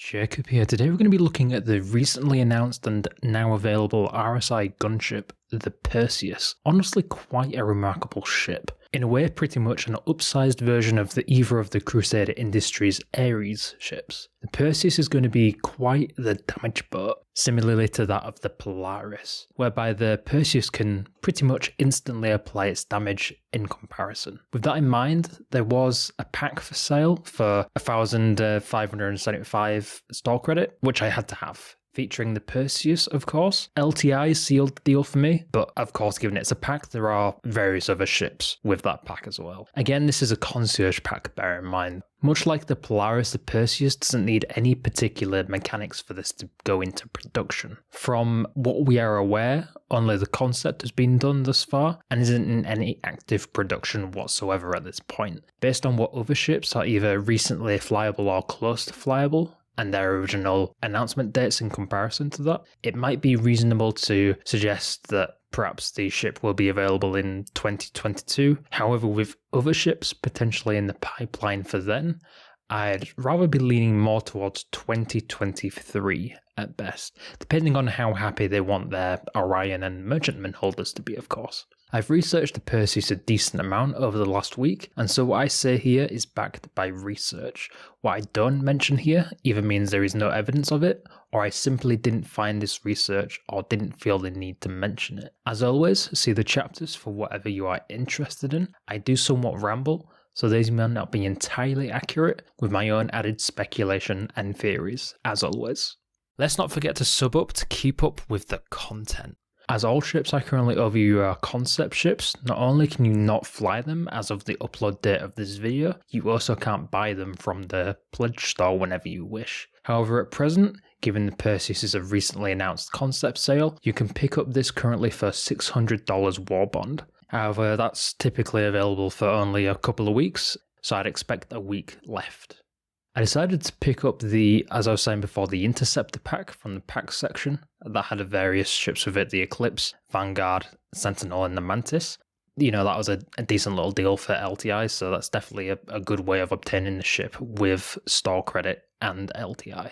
Jacob here. Today we're going to be looking at the recently announced and now available RSI gunship, the Perseus. Honestly, quite a remarkable ship. In a way, pretty much an upsized version of either of the Crusader Industries Ares ships. The Perseus is going to be quite the damage boat, similarly to that of the Polaris, whereby the Perseus can pretty much instantly apply its damage in comparison. With that in mind, there was a pack for sale for 1,575 store credit, which I had to have. Featuring the Perseus, of course. LTI sealed the deal for me, but of course, given it's a pack, there are various other ships with that pack as well. Again, this is a concierge pack, bear in mind. Much like the Polaris, the Perseus doesn't need any particular mechanics for this to go into production. From what we are aware, only the concept has been done thus far, and isn't in any active production whatsoever at this point. Based on what other ships are either recently flyable or close to flyable, and their original announcement dates in comparison to that, it might be reasonable to suggest that perhaps the ship will be available in 2022. However, with other ships potentially in the pipeline for then, I'd rather be leaning more towards 2023 at best, depending on how happy they want their Orion and Merchantman holders to be, of course. I've researched the Perseus a decent amount over the last week, and so what I say here is backed by research. What I don't mention here either means there is no evidence of it, or I simply didn't find this research or didn't feel the need to mention it. As always, see the chapters for whatever you are interested in. I do somewhat ramble, so these may not be entirely accurate, with my own added speculation and theories, as always. Let's not forget to sub up to keep up with the content. As all ships I currently overview are concept ships, not only can you not fly them as of the upload date of this video, you also can't buy them from the pledge store whenever you wish. However, at present, given the Perseus is a recently announced concept sale, you can pick up this currently for $600 war bond. However, that's typically available for only a couple of weeks, so I'd expect a week left. I decided to pick up as I was saying before, the Interceptor pack from the pack section that had various ships with it, the Eclipse, Vanguard, Sentinel and the Mantis. You know, that was a decent little deal for LTI, so that's definitely a good way of obtaining the ship with store credit and LTI.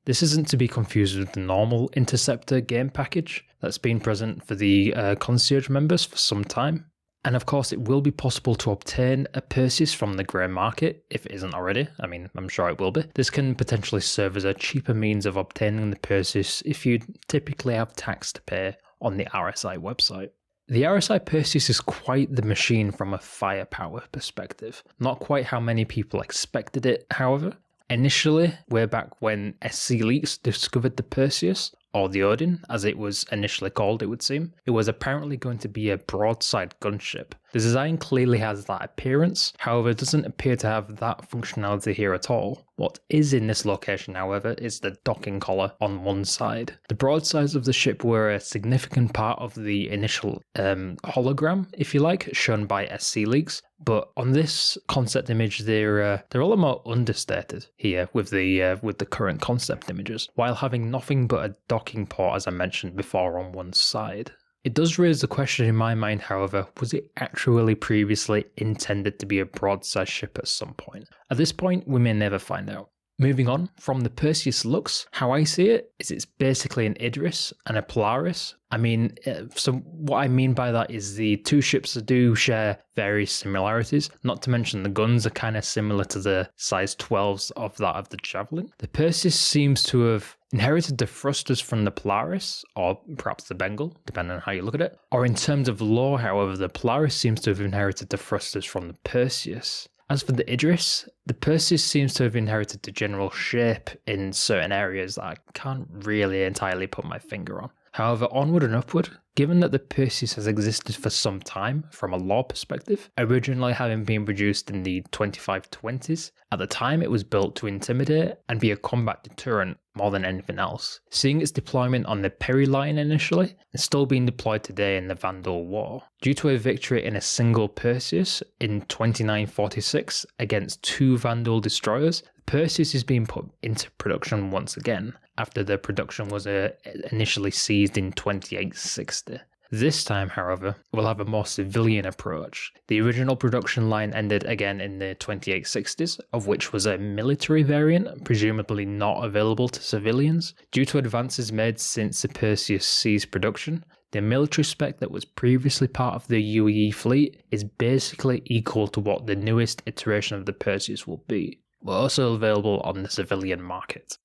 This isn't to be confused with the normal Interceptor game package that's been present for the concierge members for some time. And of course, it will be possible to obtain a Perseus from the grey market, if it isn't already. I mean, I'm sure it will be. This can potentially serve as a cheaper means of obtaining the Perseus if you typically have tax to pay on the RSI website. The RSI Perseus is quite the machine from a firepower perspective. Not quite how many people expected it, however. Initially, way back when SC Leaks discovered the Perseus, or the Odin, as it was initially called it would seem, it was apparently going to be a broadside gunship. The design clearly has that appearance, however it doesn't appear to have that functionality here at all. What is in this location, however, is the docking collar on one side. The broadsides of the ship were a significant part of the initial hologram, if you like, shown by SC Leaks, but on this concept image they're a lot more understated here with the current concept images, while having nothing but a docking port, as I mentioned before, on one side. It does raise the question in my mind, however, was it actually previously intended to be a broadside ship at some point? At this point, we may never find out. Moving on, from the Perseus looks, how I see it is it's basically an Idris and a Polaris. I mean, so what I mean by that is the two ships do share various similarities, not to mention the guns are kind of similar to the size 12s of that of the Javelin. The Perseus seems to have inherited the thrusters from the Polaris, or perhaps the Bengal, depending on how you look at it. Or in terms of lore, however, the Polaris seems to have inherited the thrusters from the Perseus. As for the Idris, the Perseus seems to have inherited the general shape in certain areas that I can't really entirely put my finger on. However, onward and upward, given that the Perseus has existed for some time from a lore perspective, originally having been produced in the 2520s, at the time it was built to intimidate and be a combat deterrent more than anything else. Seeing its deployment on the Peri line initially, and still being deployed today in the Vandal War. Due to a victory in a single Perseus in 2946 against two Vandal destroyers, Perseus is being put into production once again, after the production was initially seized in 2860. This time, however, we'll have a more civilian approach. The original production line ended again in the 2860s, of which was a military variant, presumably not available to civilians. Due to advances made since the Perseus ceased production, the military spec that was previously part of the UAE fleet is basically equal to what the newest iteration of the Perseus will be, but also available on the civilian market.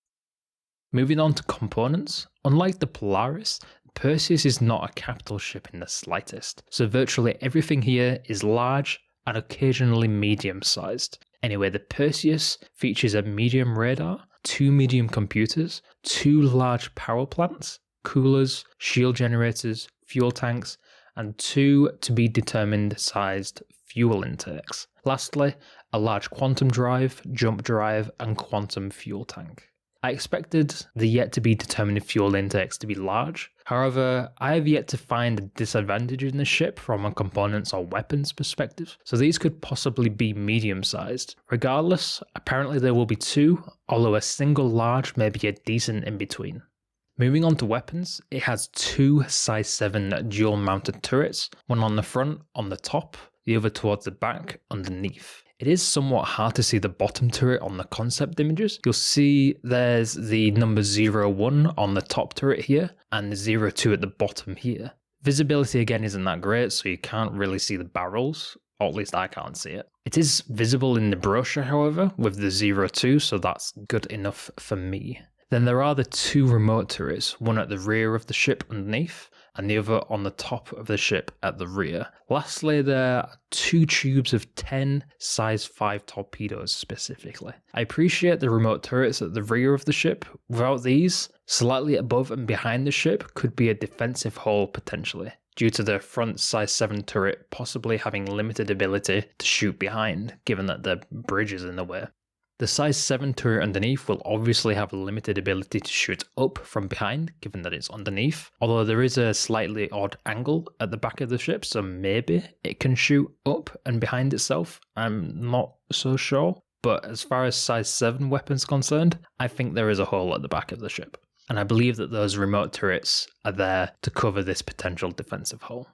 Moving on to components, unlike the Polaris, Perseus is not a capital ship in the slightest, so virtually everything here is large and occasionally medium-sized. Anyway, the Perseus features a medium radar, 2 medium computers, 2 large power plants, coolers, shield generators, fuel tanks, and 2 to be determined sized fuel intakes. Lastly, a large quantum drive, jump drive, and quantum fuel tank. I expected the yet to be determined fuel intakes to be large. However, I have yet to find a disadvantage in the ship from a components or weapons perspective, so these could possibly be medium sized. Regardless, apparently there will be 2, although a single large may be a decent in between. Moving on to weapons, it has 2 size 7 dual mounted turrets, one on the front on the top, the other towards the back underneath. It is somewhat hard to see the bottom turret on the concept images. You'll see there's the number 01 on the top turret here and the 02 at the bottom here. Visibility again isn't that great, so you can't really see the barrels, or at least I can't see it. It is visible in the brochure, however, with the 02, so that's good enough for me. Then there are the 2 remote turrets, one at the rear of the ship underneath, and the other on the top of the ship at the rear. Lastly, there are 2 tubes of 10 size 5 torpedoes specifically. I appreciate the remote turrets at the rear of the ship. Without these, slightly above and behind the ship could be a defensive hole potentially, due to the front size 7 turret possibly having limited ability to shoot behind, given that the bridge is in the way. The size 7 turret underneath will obviously have limited ability to shoot up from behind, given that it's underneath, although there is a slightly odd angle at the back of the ship, so maybe it can shoot up and behind itself. I'm not so sure, but as far as size 7 weapons concerned, I think there is a hole at the back of the ship, and I believe that those remote turrets are there to cover this potential defensive hole.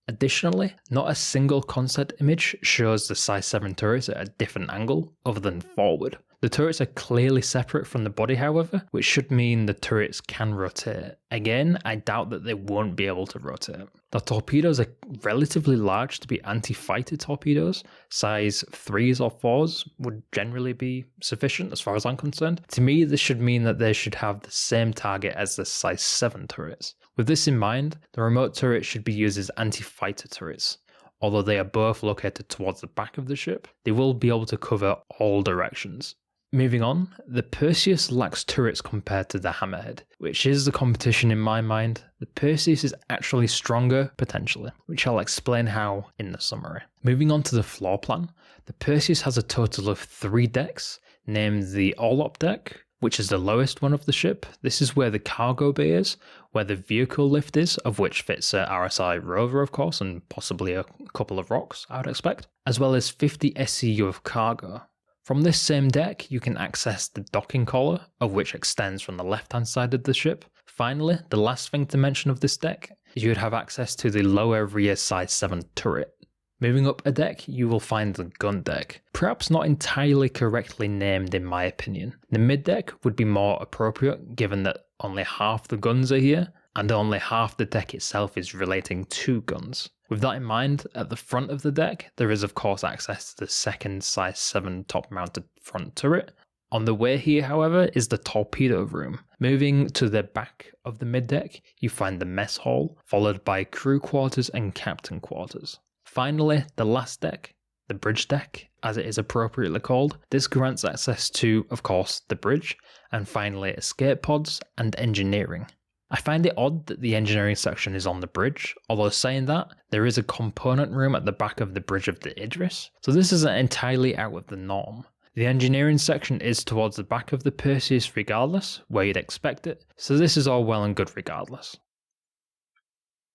Additionally, not a single concept image shows the size 7 turrets at a different angle other than forward. The turrets are clearly separate from the body, however, which should mean the turrets can rotate. Again, I doubt that they won't be able to rotate. The torpedoes are relatively large to be anti-fighter torpedoes. Size 3s or 4s would generally be sufficient as far as I'm concerned. To me, this should mean that they should have the same target as the size 7 turrets. With this in mind, the remote turrets should be used as anti-fighter turrets. Although they are both located towards the back of the ship, they will be able to cover all directions. Moving on, the Perseus lacks turrets compared to the Hammerhead, which is the competition in my mind. The Perseus is actually stronger, potentially, which I'll explain how in the summary. Moving on to the floor plan, the Perseus has a total of 3 decks, named the Orlop deck, which is the lowest one of the ship. This is where the cargo bay is, where the vehicle lift is, of which fits a RSI rover, of course, and possibly a couple of rocks, I would expect, as well as 50 SCU of cargo. From this same deck, you can access the docking collar, of which extends from the left-hand side of the ship. Finally, the last thing to mention of this deck is you would have access to the lower rear size 7 turret. Moving up a deck, you will find the gun deck, perhaps not entirely correctly named in my opinion. The mid deck would be more appropriate given that only half the guns are here, and only half the deck itself is relating to guns. With that in mind, at the front of the deck, there is of course access to the second size 7 top-mounted front turret. On the way here, however, is the torpedo room. Moving to the back of the mid-deck, you find the mess hall, followed by crew quarters and captain quarters. Finally, the last deck, the bridge deck, as it is appropriately called. This grants access to, of course, the bridge, and finally escape pods and engineering. I find it odd that the engineering section is on the bridge, although saying that, there is a component room at the back of the bridge of the Idris, so this isn't entirely out of the norm. The engineering section is towards the back of the Perseus regardless, where you'd expect it, so this is all well and good regardless.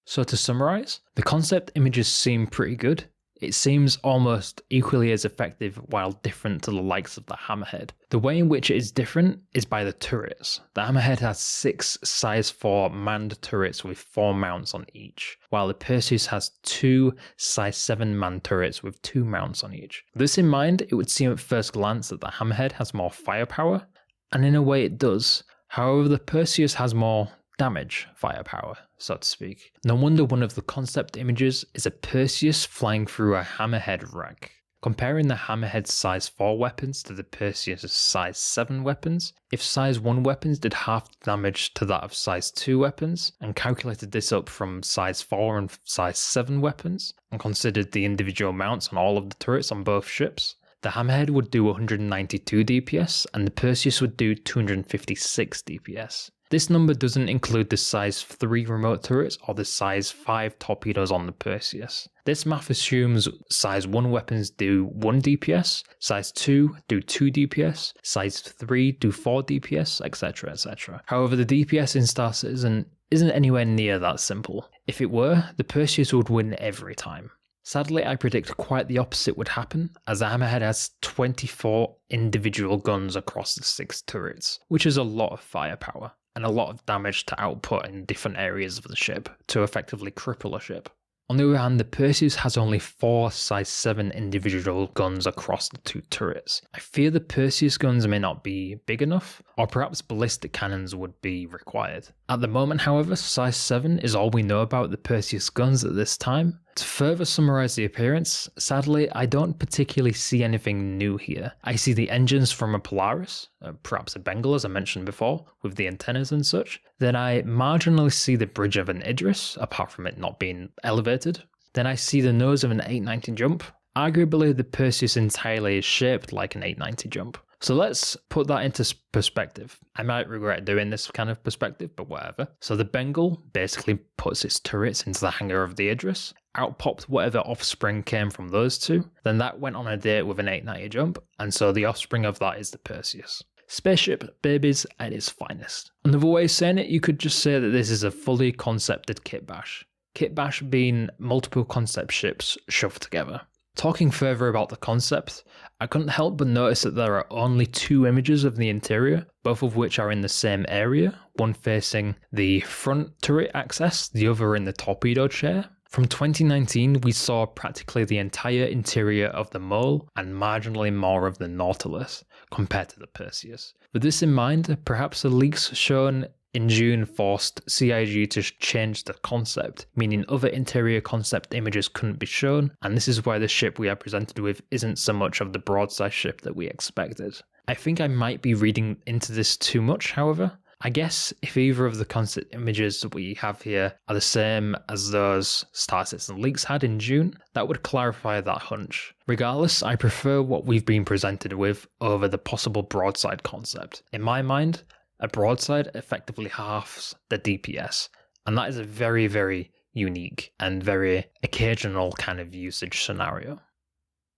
So to summarise, the concept images seem pretty good. it seems almost equally as effective while different to the likes of the Hammerhead. The way in which it is different is by the turrets. The Hammerhead has 6 size 4 manned turrets with 4 mounts on each, while the Perseus has 2 size 7 manned turrets with 2 mounts on each. With this in mind, it would seem at first glance that the Hammerhead has more firepower, and in a way it does. However, the Perseus has more damage firepower, so to speak. No wonder one of the concept images is a Perseus flying through a Hammerhead wreck. Comparing the Hammerhead's size 4 weapons to the Perseus' size 7 weapons, if size 1 weapons did half the damage to that of size 2 weapons, and calculated this up from size 4 and size 7 weapons, and considered the individual mounts on all of the turrets on both ships, the Hammerhead would do 192 DPS, and the Perseus would do 256 DPS. This number doesn't include the size 3 remote turrets or the size 5 torpedoes on the Perseus. This math assumes size 1 weapons do 1 DPS, size 2 do 2 DPS, size 3 do 4 DPS, etc, etc. However, the DPS in Star Citizen isn't anywhere near that simple. If it were, the Perseus would win every time. Sadly, I predict quite the opposite would happen, as the Hammerhead has 24 individual guns across the 6 turrets, which is a lot of firepower, and a lot of damage to output in different areas of the ship to effectively cripple a ship. On the other hand, the Perseus has only 4 size 7 individual guns across the 2 turrets. I fear the Perseus guns may not be big enough, or perhaps ballistic cannons would be required. At the moment, however, size 7 is all we know about the Perseus guns at this time. To further summarise the appearance, sadly, I don't particularly see anything new here. I see the engines from a Polaris, perhaps a Bengal as I mentioned before, with the antennas and such. Then I marginally see the bridge of an Idris, apart from it not being elevated. Then I see the nose of an 890 jump. Arguably, the Perseus entirely is shaped like an 890 jump. So let's put that into perspective. I might regret doing this kind of perspective, but whatever. So the Bengal basically puts its turrets into the hangar of the Idris, outpopped whatever offspring came from those two, then that went on a date with an 890 jump, and so the offspring of that is the Perseus. Spaceship babies at its finest. Another way of saying it, you could just say that this is a fully concepted kit bash. Kit bash being multiple concept ships shoved together. Talking further about the concept, I couldn't help but notice that there are only 2 images of the interior, both of which are in the same area, one facing the front turret axis, the other in the torpedo chair. From 2019, we saw practically the entire interior of the Mole and marginally more of the Nautilus compared to the Perseus. With this in mind, perhaps the leaks shown in June forced CIG to change the concept, meaning other interior concept images couldn't be shown, and this is why the ship we are presented with isn't so much of the broadside ship that we expected. I think I might be reading into this too much, however. I guess if either of the concept images that we have here are the same as those Star Citizen leaks had in June, that would clarify that hunch. Regardless, I prefer what we've been presented with over the possible broadside concept. In my mind, a broadside effectively halves the DPS, and that is a very, very unique and very occasional kind of usage scenario.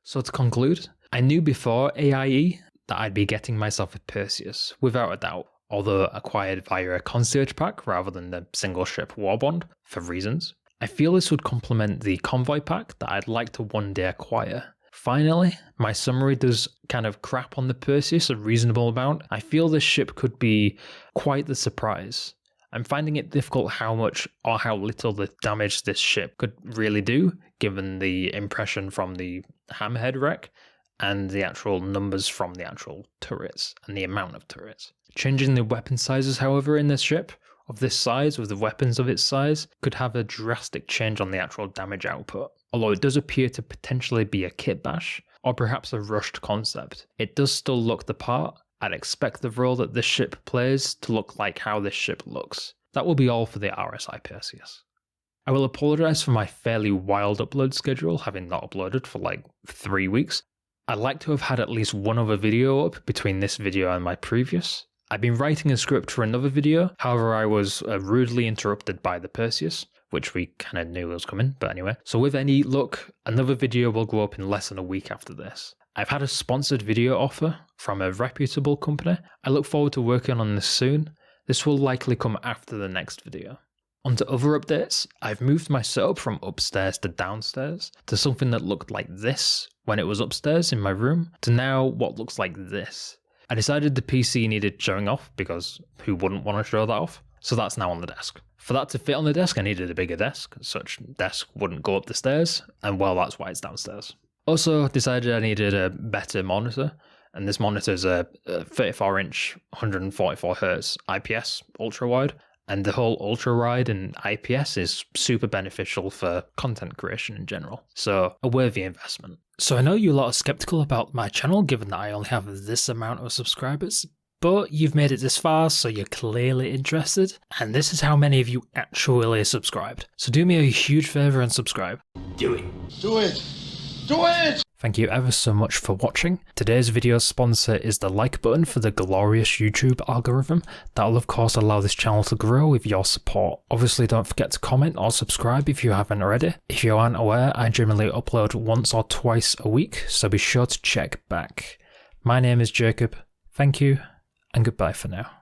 So to conclude, I knew before AIE that I'd be getting myself a Perseus, without a doubt, although acquired via a concierge pack rather than the single ship warbond, for reasons. I feel this would complement the convoy pack that I'd like to one day acquire. Finally, my summary does kind of crap on the Perseus a reasonable amount. I feel this ship could be quite the surprise. I'm finding it difficult how much or how little the damage this ship could really do, given the impression from the Hammerhead wreck and the actual numbers from the actual turrets and the amount of turrets. Changing the weapon sizes, however, in this ship of this size with the weapons of its size could have a drastic change on the actual damage output. Although it does appear to potentially be a kit bash, or perhaps a rushed concept, it does still look the part. I'd expect the role that this ship plays to look like how this ship looks. That will be all for the RSI Perseus. I will apologise for my fairly wild upload schedule, having not uploaded for like 3 weeks. I'd like to have had at least one other video up between this video and my previous. I've been writing a script for another video, however I was rudely interrupted by the Perseus, which we kind of knew was coming, but anyway. So with any luck, another video will go up in less than a week after this. I've had a sponsored video offer from a reputable company. I look forward to working on this soon. This will likely come after the next video. Onto other updates, I've moved my setup from upstairs to downstairs to something that looked like this when it was upstairs in my room to now what looks like this. I decided the PC needed showing off because who wouldn't want to show that off? So that's now on the desk. For that to fit on the desk, I needed a bigger desk. Such desk wouldn't go up the stairs, and well, that's why it's downstairs. Also decided I needed a better monitor, and this monitor is a 34-inch 144Hz IPS ultra-wide, and the whole ultra-wide and IPS is super beneficial for content creation in general, so a worthy investment. So I know you lot are skeptical about my channel given that I only have this amount of subscribers, but you've made it this far, so you're clearly interested, and this is how many of you actually subscribed. So do me a huge favour and subscribe. Do it. Do it. Do it! Thank you ever so much for watching. Today's video sponsor is the like button for the glorious YouTube algorithm. That'll of course allow this channel to grow with your support. Obviously don't forget to comment or subscribe if you haven't already. If you aren't aware, I generally upload once or twice a week, so be sure to check back. My name is Jacob. Thank you, and goodbye for now.